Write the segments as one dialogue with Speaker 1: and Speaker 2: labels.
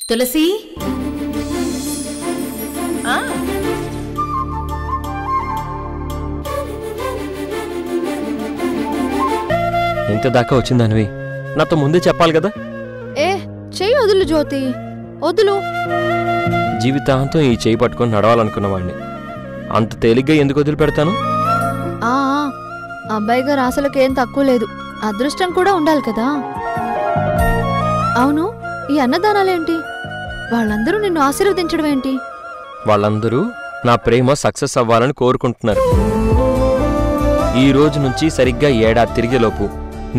Speaker 1: తులసి
Speaker 2: ఇంత దాకా వచ్చిందనివి నాతో ముందే చెప్పాలి కదా.
Speaker 3: చెయ్యి వదులు జ్యోతి, వదులు.
Speaker 2: జీవితాంతం ఈ చేయి పట్టుకొని నడవాలనుకున్నవాడిని అంత తేలిగ్గా ఎందుకు వదిలిపెడతాను?
Speaker 3: అబ్బాయి గారు ఆశలకేం తక్కువ లేదు, అదృష్టం కూడా ఉండాలి కదా. అవును, ఈ అన్నదానాలేంటి? వాళ్ళందరూ నిన్ను ఆశీర్వదించడం ఏంటి?
Speaker 2: వాళ్ళందరూ నా ప్రేమ సక్సెస్ అవ్వాలని కోరుకుంటున్నారు. ఈ రోజు నుంచి సరిగ్గా ఏడాది తిరిగేలోపు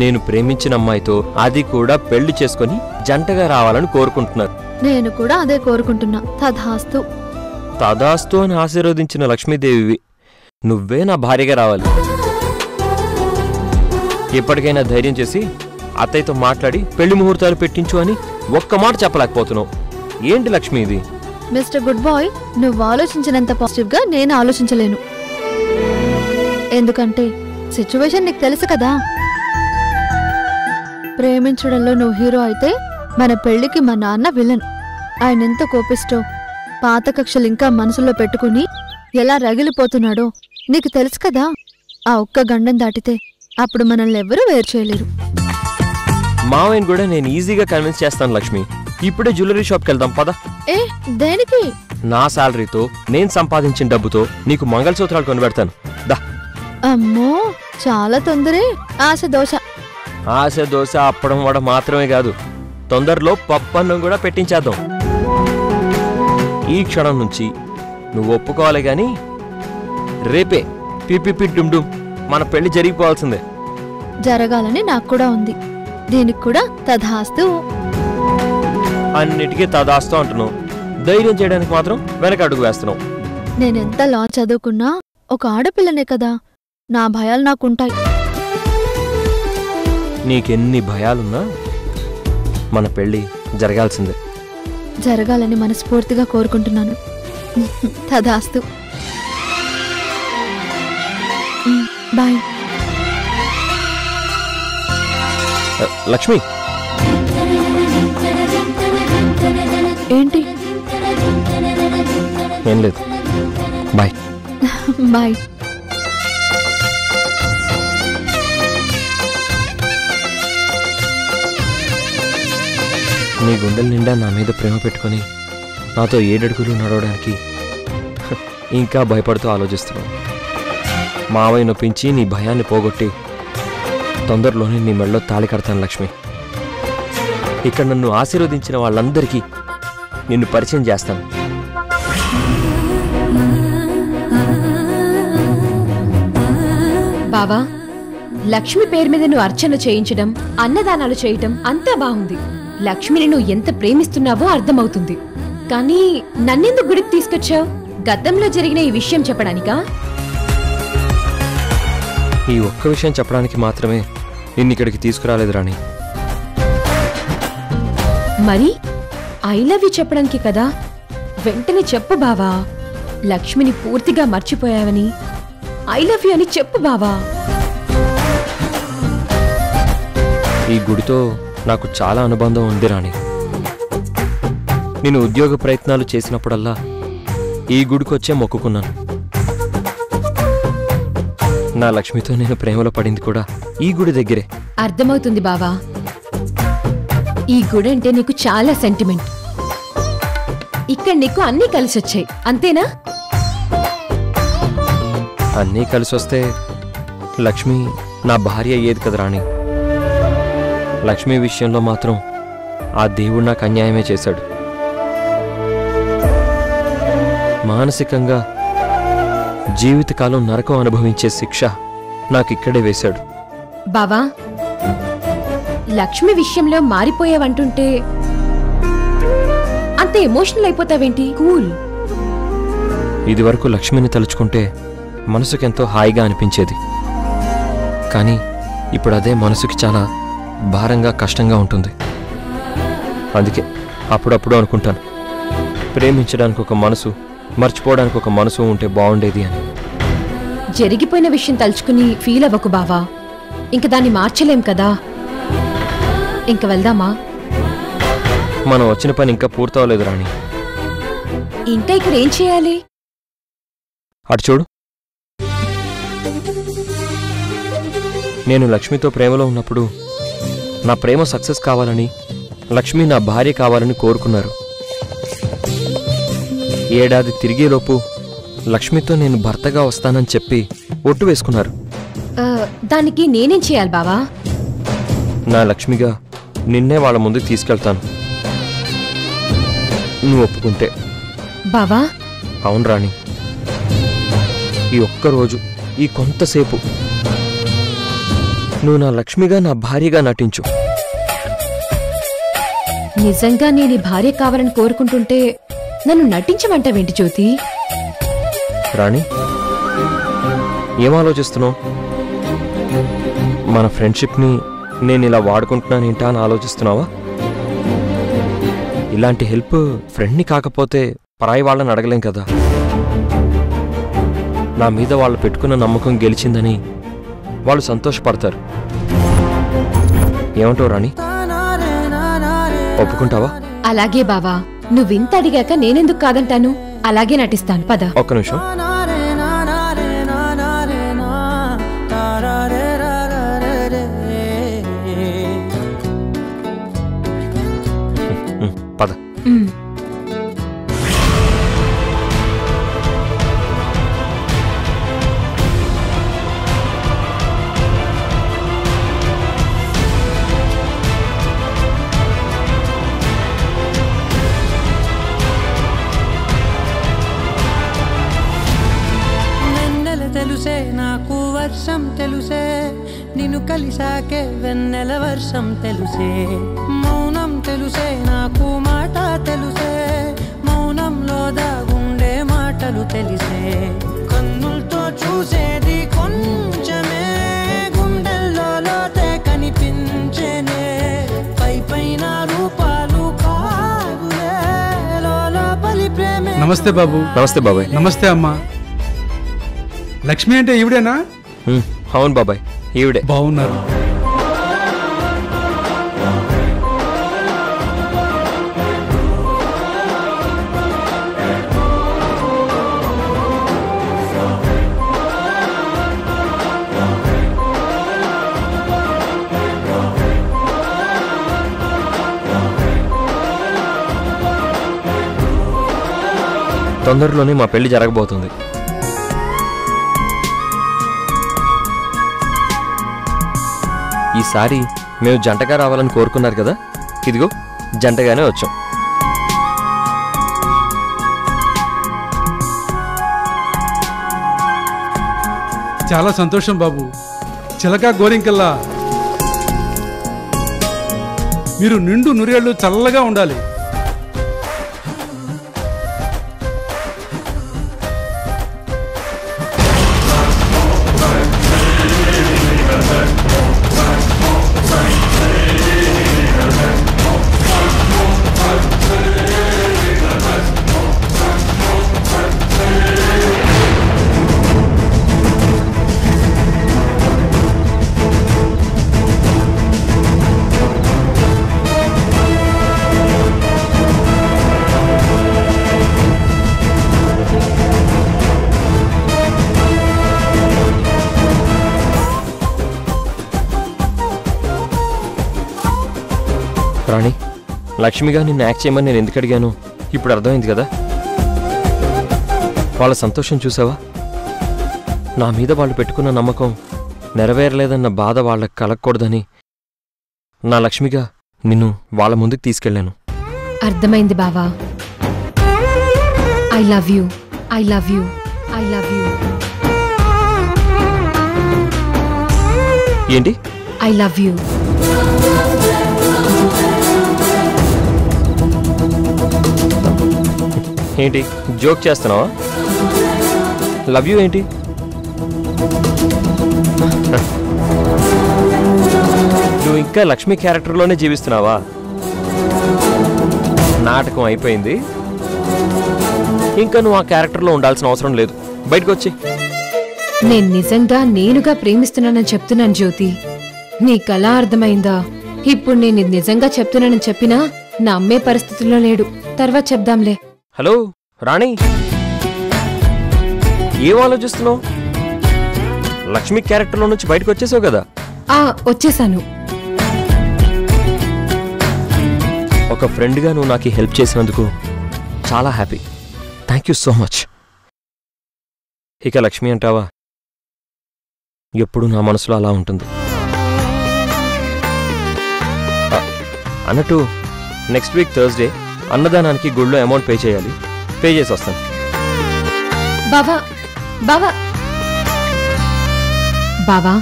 Speaker 2: నేను ప్రేమించిన అమ్మాయితో అది కూడా పెళ్లి చేసుకుని జంటగా రావాలని కోరుకుంటున్నారు.
Speaker 3: నేను కూడా అదే కోరుకుంటున్నా. తదాస్తు.
Speaker 2: తదాస్తు అని ఆశీర్వదించిన లక్ష్మీదేవివి నువ్వే నా భార్యగా రావాలి. ఎప్పటికైనా ధైర్యం చేసి అత్తయ్యతో మాట్లాడి పెళ్లి ముహూర్తాలు పెట్టించు అని ఒక్క మాట చెప్పలేకపోతున్నావు. ఏంటి లక్ష్మి ఇది?
Speaker 3: మిస్టర్ గుడ్ బాయ్, నువ్వు ఆలోచించినంత పాజిటివ్ గా నేను ఆలోచించలేను. ఎందుకంటే సిచ్యువేషన్ నీకు తెలుసు కదా. ప్రేమించడంలో నువ్వు హీరో అయితే మన పెళ్లికి మా నాన్న విలన్. ఆయన ఎంత కోపిస్టో, పాత కక్షలు ఇంకా మనసులో పెట్టుకుని ఎలా రగిలిపోతున్నాడో నీకు తెలుసు కదా. ఆ ఒక్క గండం దాటితే అప్పుడు మనల్ని ఎవ్వరూ వేరు చేయలేరు.
Speaker 2: మావయ్యని కూడా నేను ఈజీగా కన్విన్స్ చేస్తాను లక్ష్మి. ఇప్పుడే జ్యువెలరీ షాప్కి వెళ్దాం పద.
Speaker 3: దేనికి?
Speaker 2: నా శాలరీతో నేను సంపాదించిన డబ్బుతో నీకు మంగళసూత్రాలు కొనిపెడతాను దా.
Speaker 3: అమ్మో, చాలా తొందరే. ఆశ దోశ.
Speaker 2: ఆశ దోశ అప్పడం వడ మాత్రమే కాదు, తొందరలో పప్పన్నం కూడా పెట్టించేద్దాం. ఈ క్షణం నుంచి నువ్వు ఒప్పుకోవాలి గాని రేపే పిపిపి డుమ్ మన పెళ్లి జరిగిపోవాల్సిందే.
Speaker 3: జరగాలని నాకు కూడా ఉంది. దీనికి కూడా తదాస్తు.
Speaker 2: అన్నిటికీ తదాస్తు అంటున్నావు, ధైర్యం చేయడానికి మాత్రం వెనక అడుగు వేస్తున్నావు.
Speaker 3: నేనెంత లా చదువుకున్నా ఒక ఆడపిల్లనే కదా, నా భయాలు నాకుంటాయి.
Speaker 2: నీకెన్ని భయాలున్నా మన పెళ్లి జరగాల్సిందే.
Speaker 3: జరగాలని మనస్ఫూర్తిగా కోరుకుంటున్నాను. తదాస్తు. బాయ్.
Speaker 2: లక్ష్మి.
Speaker 3: ఏంటి?
Speaker 2: ఏం లేదు, బాయ్.
Speaker 3: బాయ్.
Speaker 2: నీ గుండెల నిండా నా మీద ప్రేమ పెట్టుకుని నాతో 7 అడుగులు నడవడానికి ఇంకా భయపడుతూ ఆలోచిస్తున్నావు. మావయ్య నొప్పించి నీ భయాన్ని పోగొట్టి తొందరలోనే నీ మెడలో తాళి కడతాను లక్ష్మి. ఇక్కడ నన్ను ఆశీర్వదించిన వాళ్ళందరికీ నిన్ను పరిచయం చేస్తాను.
Speaker 4: బావా, లక్ష్మి పేరు మీద నువ్వు అర్చన చేయించడం, అన్నదానాలు చేయటం అంతా బాగుంది. లక్ష్మిని నువ్వు ఎంత ప్రేమిస్తున్నావో అర్థమవుతుంది. కానీ నన్నెందుకు గుడికి తీసుకొచ్చావు? గతంలో జరిగిన ఈ విషయం చెప్పడానికా?
Speaker 2: ఈ ఒక్క విషయం చెప్పడానికి మాత్రమే నిన్నిక్కడికి తీసుకురాలేదు రాణి.
Speaker 4: మరి ఐ లవ్ యూ చెప్పడానికి కదా. వెంటనే చెప్పు బావా. లక్ష్మిని పూర్తిగా మర్చిపోయావని ఐ లవ్ యూ అని చెప్పు బావా.
Speaker 2: ఈ గుడితో నాకు చాలా అనుబంధం ఉంది రాణి. నేను ఉద్యోగ ప్రయత్నాలు చేసినప్పుడల్లా ఈ గుడికొచ్చే మొక్కుకున్నాను. నా లక్ష్మితో నేను ప్రేమలో పడింది కూడా ఈ గుడి దగ్గరే.
Speaker 4: అర్థమవుతుంది బావా. ఈ గుడి అంటే నీకు చాలా సెంటిమెంట్. ఇక్కడ నీకు అన్నీ కలిసొచ్చాయి, అంతేనా?
Speaker 2: అన్నీ కలిసొస్తే లక్ష్మి నా భార్య అయ్యేది కదా రాణి. లక్ష్మి విషయంలో మాత్రం ఆ దేవుడు నాకు అన్యాయమే చేశాడు. మానసికంగా జీవితకాలం నరకం అనుభవించే శిక్ష నాకిక్కడే వేశాడు.
Speaker 4: బావా, లక్ష్మి విషయంలో మారిపోయావంటుంటే అంత ఎమోషనల్ అయిపోతావేంటి? కూల్.
Speaker 2: ఇదివరకు లక్ష్మిని తలుచుకుంటే మనసుకెంతో హాయిగా అనిపించేది. కానీ ఇప్పుడు అదే మనసుకి చాలా భారంగా కష్టంగా ఉంటుంది. అందుకే అప్పుడప్పుడు అనుకుంటాను, ప్రేమించడానికి ఒక మనసు, మర్చిపోవడానికి ఒక మనసు ఉంటే బాగుండేది అని.
Speaker 4: జరిగిపోయిన విషయం తలుచుకుని ఫీల్ అవ్వకు బావా. ఇంక దాన్ని మార్చలేం కదా. ఇంక వెళ్దామా?
Speaker 2: మనం వచ్చిన పని ఇంకా పూర్తవలేదు రాణి.
Speaker 4: ఇంకా ఇక్కడ ఏం చేయాలి?
Speaker 2: అటు చూడు. నేను లక్ష్మితో ప్రేమలో ఉన్నప్పుడు నా ప్రేమ సక్సెస్ కావాలని, లక్ష్మి నా భార్య కావాలని కోరుకున్నారు. ఏడాది తిరిగేలోపు లక్ష్మితో నేను భర్తగా వస్తానని చెప్పి ఒట్టు వేసుకున్నారు.
Speaker 4: దానికి నేనేం చేయాలి బావా?
Speaker 2: నా లక్ష్మిగా నిన్నే వాళ్ళ ముందుకు తీసుకెళ్తాను, నువ్వు ఒప్పుకుంటే.
Speaker 4: బావా?
Speaker 2: అవును రాణి, ఈ ఒక్కరోజు, ఈ కొంతసేపు నువ్వు నా లక్ష్మిగా నా భార్యగా నటించు.
Speaker 4: నిజంగా నేను ఈ భార్య కావాలని కోరుకుంటుంటే నన్ను నటించమంటావేంటి జ్యోతి?
Speaker 2: రాణి, ఏం ఆలోచిస్తున్నావు? మన ఫ్రెండ్షిప్ని నేను ఇలా వాడుకుంటున్నానేంటా అని ఆలోచిస్తున్నావా? ఇలాంటి హెల్ప్ ఫ్రెండ్ని కాకపోతే పరాయి వాళ్ళని అడగలేం కదా. నా మీద వాళ్ళు పెట్టుకున్న నమ్మకం గెలిచిందని వాళ్ళు సంతోషపడతారు. ఏమంటావు రాణి, ఒప్పుకుంటావా?
Speaker 4: అలాగే బావా, నువ్వింత అడిగాక నేనెందుకు కాదంటాను? అలాగే నటిస్తాను, పద.
Speaker 2: ఒక్క నిమిషం. పద.
Speaker 1: తెలుసే నాకు వర్షం తెలుసే, నిన్ను కలిసాకే వెన్నెల వర్షం తెలుసే. మౌనం తెలుసే నాకు మాట తెలుసే, మౌనంలో దాగుండే మాటలు తెలిసే. కన్నులతో చూసేది కొంచెమే, గుండెల్లో లోతే కనిపించేనే. పై పైన రూపాలు కాదులే, లోపలి ప్రేమే.
Speaker 5: నమస్తే బాబు.
Speaker 2: నమస్తే బాబాయ్.
Speaker 5: నమస్తే అమ్మా. లక్ష్మి అంటే ఈవిడేనా?
Speaker 2: అవును బాబాయ్, ఈవిడే.
Speaker 5: బాగున్నారు.
Speaker 2: తొందరలోనే మా పెళ్లి జరగబోతుంది. ఈసారి మేము జంటగా రావాలని కోరుకున్నారు కదా, ఇదిగో జంటగానే వచ్చాం.
Speaker 5: చాలా సంతోషం బాబు. చిలక గోరింకల్లా మీరు నిండు నూరేళ్లు చల్లగా ఉండాలి.
Speaker 2: రాణి, లక్ష్మిగా నిన్ను యాక్ట్ చేయమని నేను ఎందుకు అడిగాను ఇప్పుడు అర్థమైంది కదా. వాళ్ళ సంతోషం చూసావా? నా మీద వాళ్ళు పెట్టుకున్న నమ్మకం నెరవేరలేదన్న బాధ వాళ్ళకి కలగకూడదని నా లక్ష్మిగా నిన్ను వాళ్ళ ముందుకు తీసుకెళ్లాను.
Speaker 4: అర్థమైంది బావా. I love you, I love you, I love you.
Speaker 2: ఏంటి?
Speaker 4: I love you.
Speaker 2: ఏంటి జోక్ చేస్తున్నావా? లవ్ యూ ఏంటి? నువ్వు ఇంకా లక్ష్మి క్యారెక్టర్లోనే జీవిస్తున్నావా? నాటకం అయిపోయింది, ఇంకా నువ్వు ఆ క్యారెక్టర్లో ఉండాల్సిన అవసరం లేదు. బయటకు వచ్చి.
Speaker 4: నేను నిజంగా నేనుగా ప్రేమిస్తున్నానని చెప్తున్నాను జ్యోతి. నీకలా అర్థమైందా? ఇప్పుడు నేను నిజంగా చెప్తున్నానని చెప్పినా నా అమ్మే పరిస్థితుల్లో లేడు. తర్వాత చెప్దాంలే.
Speaker 2: హలో రాణి, ఏం ఆలోచిస్తున్నావు? లక్ష్మి క్యారెక్టర్లో నుంచి బయటకు వచ్చేసావు కదా?
Speaker 4: వచ్చేసాను.
Speaker 2: ఒక ఫ్రెండ్గా నువ్వు నాకు హెల్ప్ చేసినందుకు చాలా happy. Thank you so much. ఇక లక్ష్మి అంటావా, ఎప్పుడు నా మనసులో అలా ఉంటుంది. అన్నట్టు నెక్స్ట్ వీక్ థర్స్డే అన్నదానానికి గుళ్ళో అమౌంట్ పే చేయాలి. పే చేసి వస్తాను.
Speaker 4: బావా బావా బావా,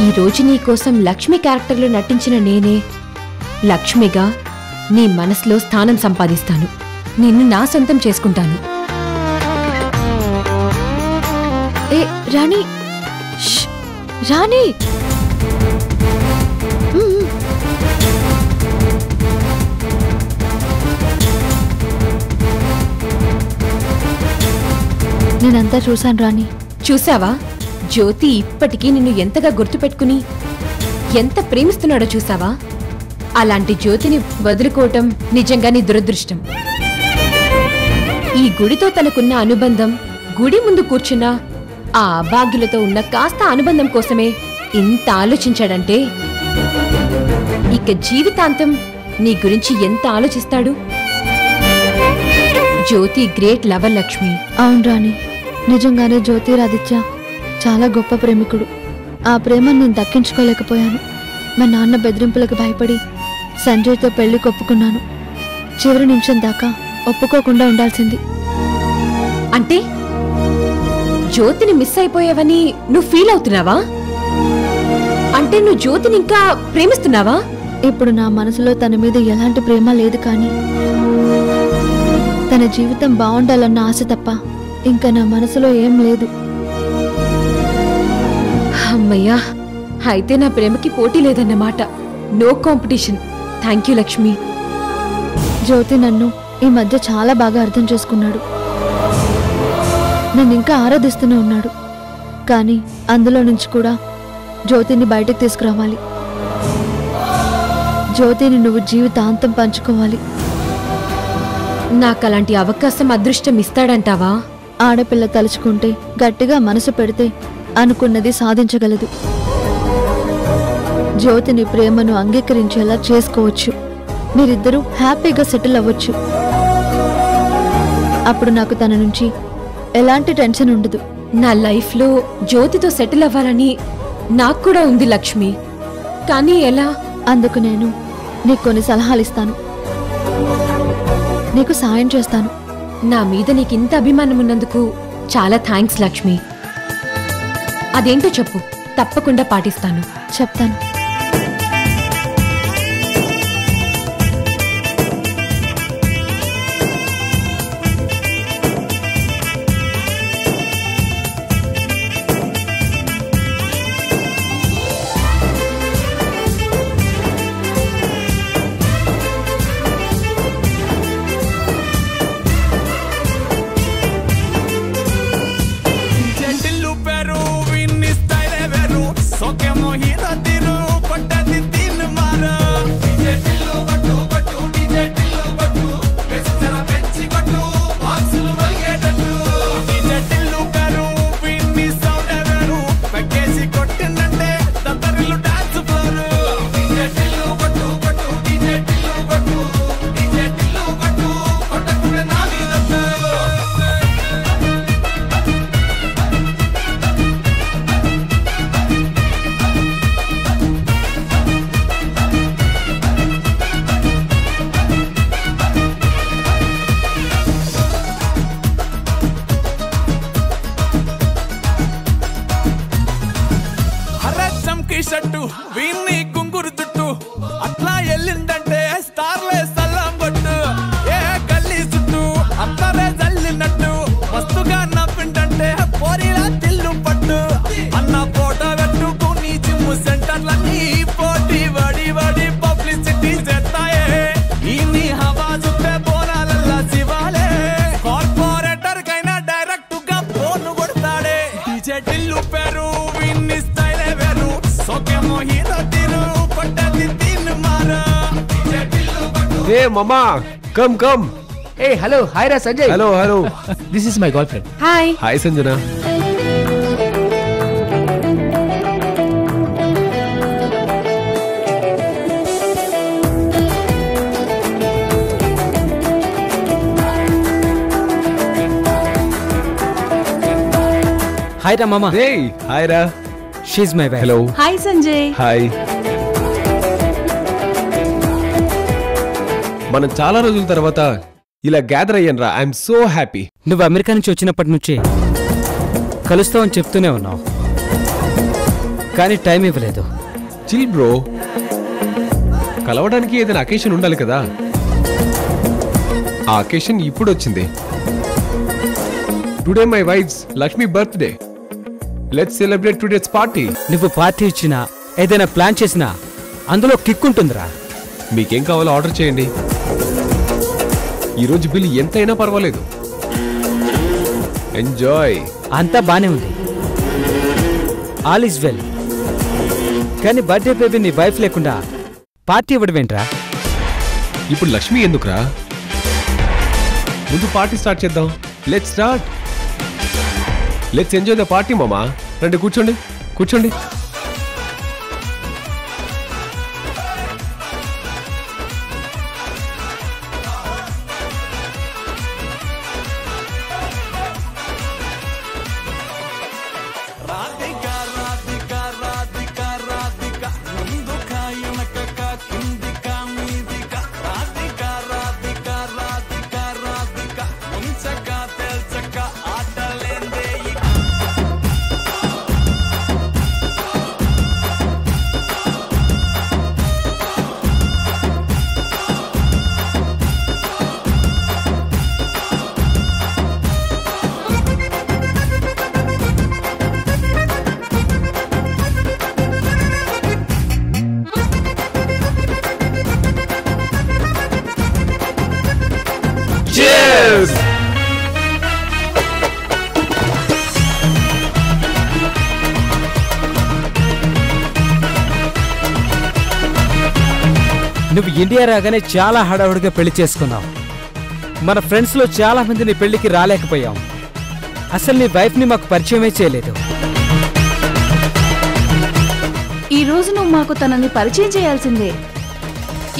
Speaker 4: ఈరోజు నీకోసం లక్ష్మి క్యారెక్టర్లో నటించిన నేనే లక్ష్మిగా నీ మనసులో స్థానం సంపాదిస్తాను. నిన్ను నా సొంతం చేసుకుంటాను.
Speaker 3: ఏ రాణి, రాణి, నేనంతా చూశాను రాణి.
Speaker 4: చూసావా? జ్యోతి ఇప్పటికీ నిన్ను ఎంతగా గుర్తుపెట్టుకుని ఎంత ప్రేమిస్తున్నాడో చూసావా? అలాంటి జ్యోతిని వదులుకోవటం నిజంగా నీ దురదృష్టం. ఈ గుడితో తనకున్న అనుబంధం, గుడి ముందు కూర్చున్న ఆ అభాగ్యులతో ఉన్న కాస్త అనుబంధం కోసమే ఇంత ఆలోచించాడంటే ఇక జీవితాంతం నీ గురించి ఎంత ఆలోచిస్తాడు? జ్యోతి గ్రేట్ లవర్ లక్ష్మి.
Speaker 3: అవును రాణి, నిజంగానే జ్యోతిరాదిత్య చాలా గొప్ప ప్రేమికుడు. ఆ ప్రేమను నేను దక్కించుకోలేకపోయాను. మా నాన్న బెదిరింపులకు భయపడి సంజయ్తో పెళ్లి ఒప్పుకున్నాను. చివరి నిమిషం దాకా ఒప్పుకోకుండా ఉండాల్సింది.
Speaker 4: అంటే జ్యోతిని మిస్ అయిపోయావని నువ్వు ఫీల్ అవుతున్నావా? అంటే నువ్వు జ్యోతిని ఇంకా ప్రేమిస్తున్నావా?
Speaker 3: ఇప్పుడు నా మనసులో తన మీద ఎలాంటి ప్రేమ లేదు, కానీ తన జీవితం బాగుండాలన్న ఆశ తప్ప ఇంకా నా మనసులో ఏం లేదు.
Speaker 4: అమ్మయ్యా, అయితే నా ప్రేమకి పోటీ లేదన్నమాట. No competition. Thank you Lakshmi.
Speaker 3: Jyoti నన్ను ఈ మధ్య చాలా బాగా అర్థం చేసుకున్నాడు. నన్ను ఇంకా ఆరాధిస్తూనే ఉన్నాడు. కానీ అందులో నుంచి కూడా జ్యోతిని బయటకు తీసుకురావాలి. జ్యోతిని నువ్వు జీవితాంతం పంచుకోవాలి.
Speaker 4: నాకు అలాంటి అవకాశం, అదృష్టం ఇస్తాడంటావా?
Speaker 3: ఆడపిల్ల తలుచుకుంటే, గట్టిగా మనసు పెడితే అనుకున్నది సాధించగలదు. జ్యోతిని ప్రేమను అంగీకరించేలా చేసుకోవచ్చు. మీరిద్దరూ హ్యాపీగా సెటిల్ అవ్వచ్చు. అప్పుడు నాకు తన నుంచి ఎలాంటి టెన్షన్ ఉండదు.
Speaker 4: నా లైఫ్లో జ్యోతితో సెటిల్ అవ్వాలని నాకు కూడా ఉంది లక్ష్మి. కానీ ఎలా?
Speaker 3: అందుకు నేను నీకు కొన్ని సలహాలు ఇస్తాను. నీకు సాయం చేస్తాను.
Speaker 4: నా మీద నీకింత అభిమానం ఉన్నందుకు చాలా థ్యాంక్స్ లక్ష్మి. అదేంటో చెప్పు, తప్పకుండా పాటిస్తాను.
Speaker 3: చెప్తాను.
Speaker 6: షట్టు వీన్ని కుంగురు చుట్టూ అట్లా ఎల్లిందంటే స్టార్లే సల్లం కొట్టు. ఏ గల్లీ చుట్టూ అత్తరే జల్లినట్టు మస్తుగా నవ్విందంటే పోరిలా తిల్లు పట్టు. అన్న ఫోటో పెట్టుకుని జిమ్ సెంటర్లన్నీ పోటీ వడి వడి పబ్లిసిటీ చేస్తాయే. ఈ హవా చూస్తే బోనాలల్లా శివాలే. కార్పొరేటర్ కైనా డైరెక్ట్ గా ఫోన్ కొడతాడే. డీజే టిల్లు పేరు వీన్ని స్టైలే వేరు. సోకేమో హీరో తీరు పట్టది తీన్ మారా. DJ Tillu
Speaker 7: Hey mama, come.
Speaker 8: Hey, hello. Hi, Sanjay.
Speaker 7: Hello.
Speaker 8: This is my girlfriend.
Speaker 4: Hi.
Speaker 7: Hi Sanjana.
Speaker 9: Hi రా మామ.
Speaker 7: Hey, hi Ra.
Speaker 9: She's my wife.
Speaker 7: Hello.
Speaker 4: Hi Sanjay.
Speaker 7: Hi. మనం చాలా రోజుల తర్వాత ఇలా గ్యాదర్ అయ్యాను రా. I'm so happy.
Speaker 9: నువ్వు అమెరికా నుంచి వచ్చినప్పటి నుంచి కలుస్తావని చెప్తూనే ఉన్నావు, కానీ టైం ఇవ్వలేదు.
Speaker 7: Chill bro. కలవడానికి ఏదైనా అకేషన్ ఉండాలి కదా. ఆ అకేషన్ ఇప్పుడు వచ్చింది. Today my wife's Lakshmi birthday. Let's celebrate today's party.
Speaker 9: నువ్వు పార్టీ ఇచ్చినా ఏదైనా ప్లాన్ చేసినా అందులో కిక్ ఉంటుందిరా.
Speaker 7: మీకేం కావాలో ఆర్డర్ చేయండి. ఈరోజు బిల్ ఎంతైనా పర్వాలేదు. ఎంజాయ్.
Speaker 9: అంతా బానే ఉంది, ఆల్ ఈజ్ వెల్. కానీ బర్త్డే బేబీ నీ వైఫ్ లేకుండా పార్టీ ఇవ్వడమేంట్రా?
Speaker 7: ఇప్పుడు లక్ష్మి ఎందుకురా? ముందు పార్టీ స్టార్ట్ చేద్దాం. Let's start. Let's enjoy the party మామా. రండి కూర్చోండి. Cheers!
Speaker 9: నువ్వు ఇండియా రాగానే చాలా హడావుడిగా పెళ్లి చేసుకున్నావు. మన ఫ్రెండ్స్ లో చాలా మంది నీ పెళ్లికి రాలేకపోయాం. అసలు నీ వైఫ్ ని మాకు పరిచయమే చేయలేదు.
Speaker 10: ఈ రోజు నువ్వు మాకు తనని పరిచయం చేయాల్సిందే.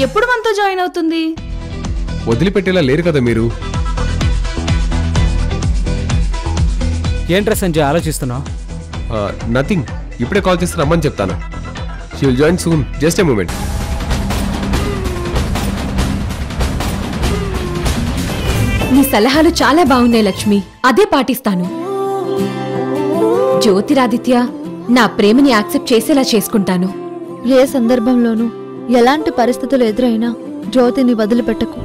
Speaker 10: ఎప్పుడు మనతో జాయిన్ అవుతుంది?
Speaker 7: వదిలిపెట్టేలా లేరు కదా మీరు.
Speaker 9: ఏంట్రా సంజయ్ ఆలోచిస్తున్నావు?
Speaker 7: నథింగ్. ఇప్పుడే కాల్ చేసి రమ్మని చెప్తాను. She will join soon. Just a moment.
Speaker 4: నీ సలహాలు చాలా బాగున్నాయి లక్ష్మి, అదే పాటిస్తాను. జ్యోతిరాదిత్య నా ప్రేమని యాక్సెప్ట్ చేసేలా చేసుకుంటాను.
Speaker 3: ఏ సందర్భంలోనూ ఎలాంటి పరిస్థితులు ఎదురైనా జ్యోతిని వదిలిపెట్టకు.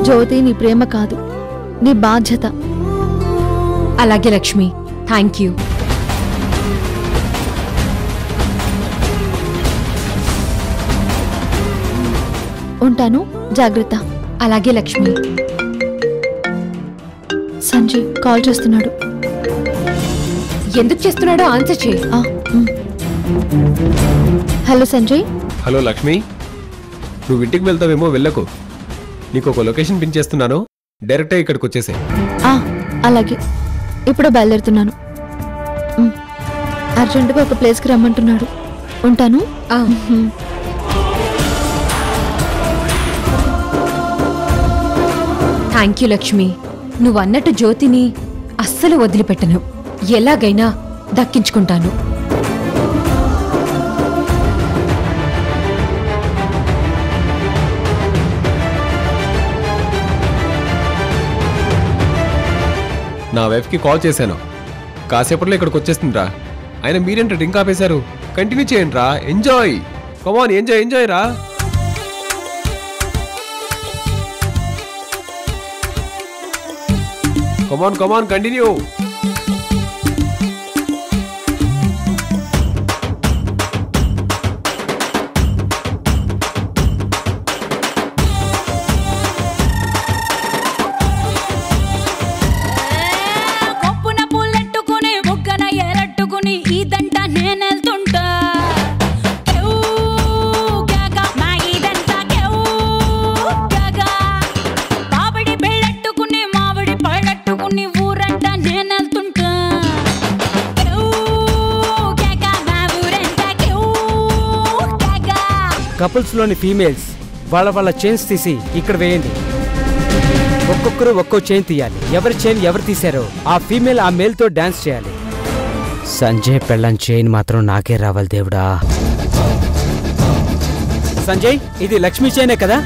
Speaker 3: జ్యోతి నీ ప్రేమ కాదు, నీ బాధ్యత.
Speaker 4: అలాగే లక్ష్మి, థ్యాంక్ యూ.
Speaker 3: ఉంటాను, జాగ్రత్త.
Speaker 4: అలాగే లక్ష్మి.
Speaker 3: సంజయ్ కాల్ చేస్తున్నాడు.
Speaker 4: ఎందుకు చేస్తున్నాడో ఆన్సర్ చేయి.
Speaker 3: హలో సంజయ్.
Speaker 7: హలో లక్ష్మి. నువ్వు ఇంటికి వెళ్తావేమో వెళ్ళకు. నీకు ఒక లొకేషన్ పిన్ చేస్తున్నాను, డైరెక్ట్గా ఇక్కడికి వచ్చేసే.
Speaker 3: అలాగే, ఇప్పుడు బయలుదేరుతున్నాను. అర్జెంటుగా ఒక ప్లేస్కి రమ్మంటున్నాడు. ఉంటాను.
Speaker 4: Thank you Lakshmi. నువ్వు అన్నట్టు జ్యోతిని అస్సలు వదిలిపెట్టను, ఎలాగైనా దక్కించుకుంటాను.
Speaker 7: నా వైఫ్కి కాల్ చేశాను, కాసేపట్లో ఇక్కడికి వచ్చేస్తుందిరా. ఆయన మీరేంట డ్రింక్ ఆపేశారు? కంటిన్యూ చేయండి రా. ఎంజాయ్. కమాన్, ఎంజాయ్ రా. కమాన్ కంటిన్యూ.
Speaker 11: నేనెళ్తుంటా.
Speaker 9: కపుల్స్లోని ఫీమేల్స్ వాళ్ళ చైన్స్ తీసి ఇక్కడ వేయండి. ఒక్కొక్కరు ఒక్కో చైన్ తీయాలి. ఎవరి చైన్ ఎవరు తీశారో ఆ ఫీమేల్ ఆ మేల్తో డాన్స్ చేయాలి. సంజయ్ పెళ్ళం చైన్ మాత్రం నాకే రావాలి దేవుడా. సంజయ్, ఇది లక్ష్మీ చైనే కదా?